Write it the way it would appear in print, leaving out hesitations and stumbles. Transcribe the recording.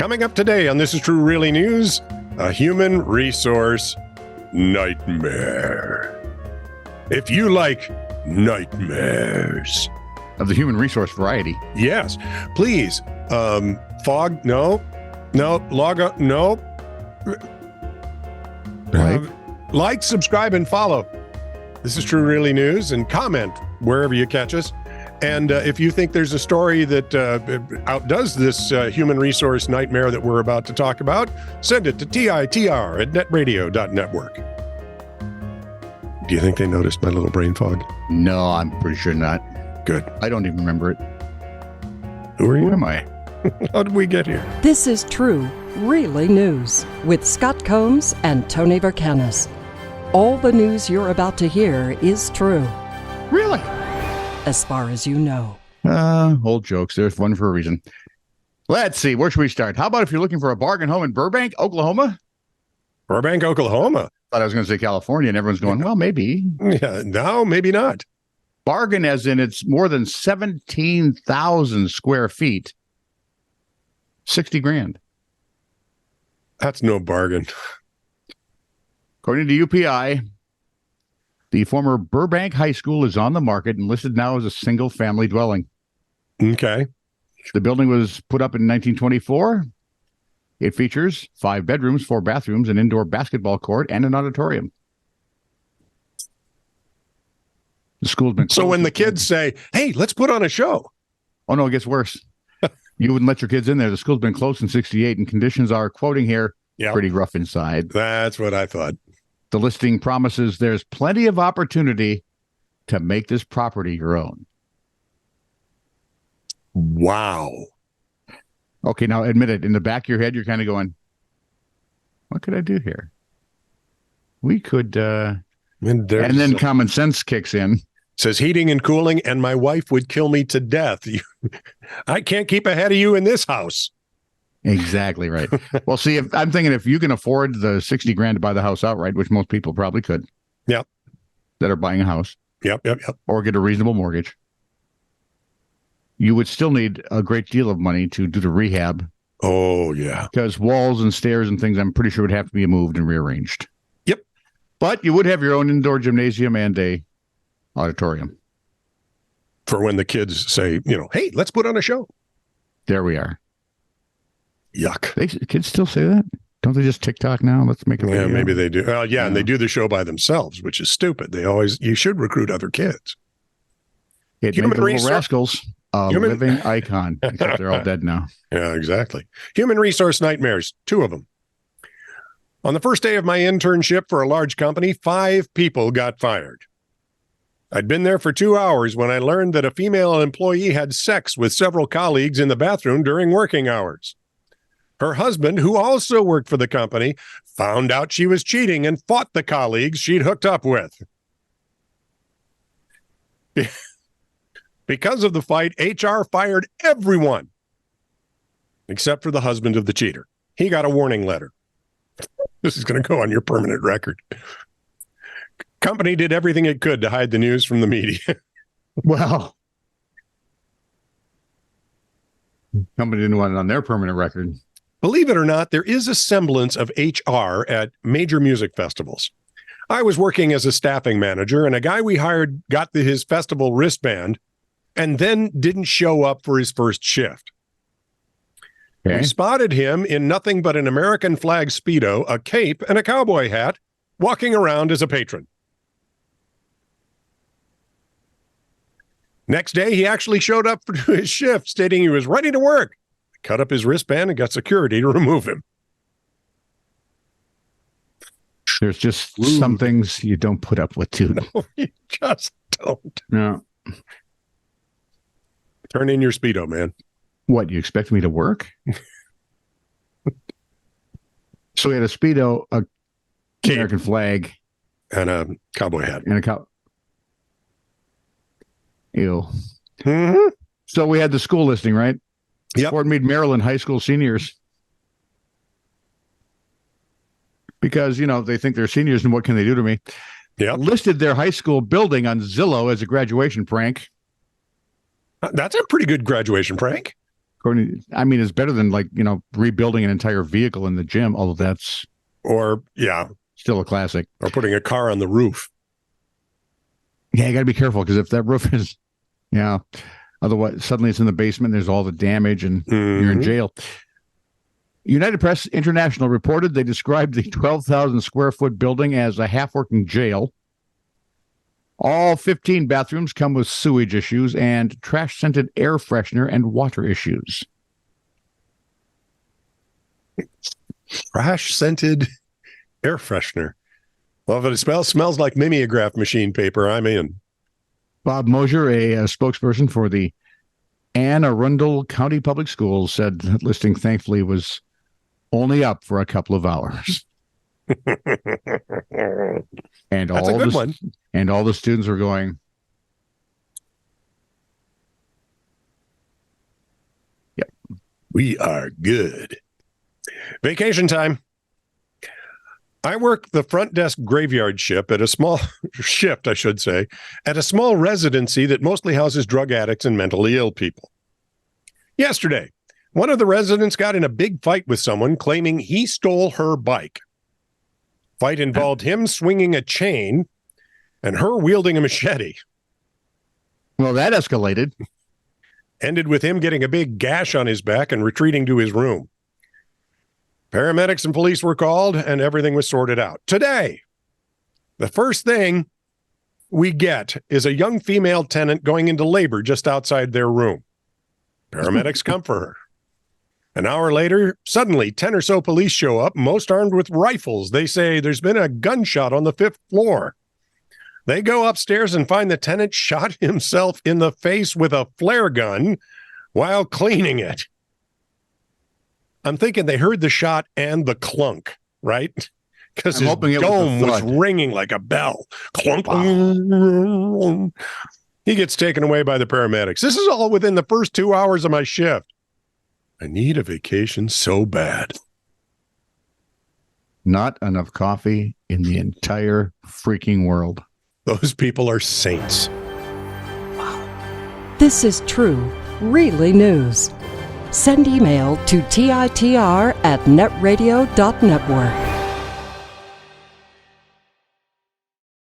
Coming up today on This Is True Really News, a human resource nightmare. If you like nightmares of the human resource variety, yes, please. Fog, no, log on, no. Like, subscribe, and follow. This is True Really News, and comment wherever you catch us. And if you think there's a story that outdoes this human resource nightmare that we're about to talk about, send it to TITR@netradio.network. Do you think they noticed my little brain fog? no, I'm pretty sure not. Good. I don't even remember it. Who are Who you? am I? How did we get here? This is True, Really News with Scott Combs and Tony Vercanis. All the news you're about to hear is true, Really? as far as you know. Old jokes. There's one for a reason. Let's see. Where should we start? How about if you're looking for a bargain home in Burbank, Oklahoma? Burbank, Oklahoma. Thought I was going to say California, and everyone's going, well, maybe. Yeah, no, maybe not. Bargain as in it's more than 17,000 square feet. 60 grand. That's no bargain. According to UPI, the former Burbank High School is on the market and listed now as a single-family dwelling. Okay. The building was put up in 1924. It features 5 bedrooms, 4 bathrooms, an indoor basketball court, and an auditorium. The school's been So when the kids say, hey, let's put on a show. Oh, no, it gets worse. You wouldn't let your kids in there. The school's been closed since 1968, and conditions are, quoting here, Yeah, pretty rough inside. that's what I thought. The listing promises there's plenty of opportunity to make this property your own. Wow. Okay, now admit it. In the back of your head, you're kind of going, what could I do here? We could, And and then common sense kicks in. says heating and cooling, and my wife would kill me to death. I can't keep ahead of you in this house. Exactly right. Well, see, I'm thinking if you can afford the 60 grand to buy the house outright, which most people probably could. Yep. That are buying a house Yep. or get a reasonable mortgage, you would still need a great deal of money to do the rehab, Oh, yeah. because walls and stairs and things, I'm pretty sure would have to be moved and rearranged. Yep. But you would have your own indoor gymnasium and a auditorium. For when the kids say, hey, let's put on a show. There we are. Yuck. Kids still say that? Don't they just TikTok now? Let's make a Yeah, video. maybe they do. Yeah, and they do the show by themselves, which is stupid. You should recruit other kids. It Human made the Little resource- Rascals a Human- living icon, except they're all dead now. Yeah, exactly. Human resource nightmares, 2 of them. On the first day of my internship for a large company, 5 people got fired. I'd been there for 2 hours when I learned that a female employee had sex with several colleagues in the bathroom during working hours. Her husband, who also worked for the company, found out she was cheating and fought the colleagues she'd hooked up with. Because of the fight, HR fired everyone except for the husband of the cheater. He got a warning letter. This is going to go on your permanent record. Company did everything it could to hide the news from the media. Well, company didn't want it on their permanent record. Believe it or not, there is a semblance of HR at major music festivals. I was working as a staffing manager, and a guy we hired got his festival wristband and then didn't show up for his first shift. Okay. We spotted him in nothing but an American flag Speedo, a cape, and a cowboy hat, walking around as a patron. Next day, he actually showed up for his shift, stating he was ready to work. Cut up his wristband and got security to remove him. There's just some things you don't put up with, too. No, you just don't. No. Turn in your Speedo, man. What, you expect me to work? So we had a Speedo, a Cape. American flag, And a cowboy hat. and a cow. Ew. Mm-hmm. So we had the school listing, right? Yep. Fort Meade, Maryland high school seniors. Because, they think they're seniors and what can they do to me? Yep. Listed their high school building on Zillow as a graduation prank. That's a pretty good graduation prank. It's better than rebuilding an entire vehicle in the gym, although that's Or still a classic. or putting a car on the roof. Yeah, you got to be careful because if that roof is, otherwise suddenly it's in the basement, there's all the damage and you're in jail. United Press International reported they described the 12,000 square foot building as a half-working jail. All 15 bathrooms come with sewage issues and trash-scented air freshener and water issues. Trash-scented air freshener. Well, if it smells like mimeograph machine paper, I'm in. Bob Mosier, a spokesperson for the Anne Arundel County Public Schools, said that listing thankfully was only up for a couple of hours. And That's a good one. And all the students were going, yep, we are good. Vacation time. I work the front desk graveyard shift at a small residency that mostly houses drug addicts and mentally ill people. Yesterday, one of the residents got in a big fight with someone claiming he stole her bike. Fight involved him swinging a chain and her wielding a machete. Well, that escalated. Ended with him getting a big gash on his back and retreating to his room. Paramedics and police were called, and everything was sorted out. Today, the first thing we get is a young female tenant going into labor just outside their room. Paramedics come for her. An hour later, suddenly 10 or so police show up, most armed with rifles. They say there's been a gunshot on the 5th floor. They go upstairs and find the tenant shot himself in the face with a flare gun while cleaning it. I'm thinking they heard the shot and the clunk, right? Because his dome was ringing like a bell. Clunk. Wow. He gets taken away by the paramedics. This is all within the first 2 hours of my shift. I need a vacation so bad. Not enough coffee in the entire freaking world. Those people are saints. This is true, really news. Send email to TITR@netradio.network.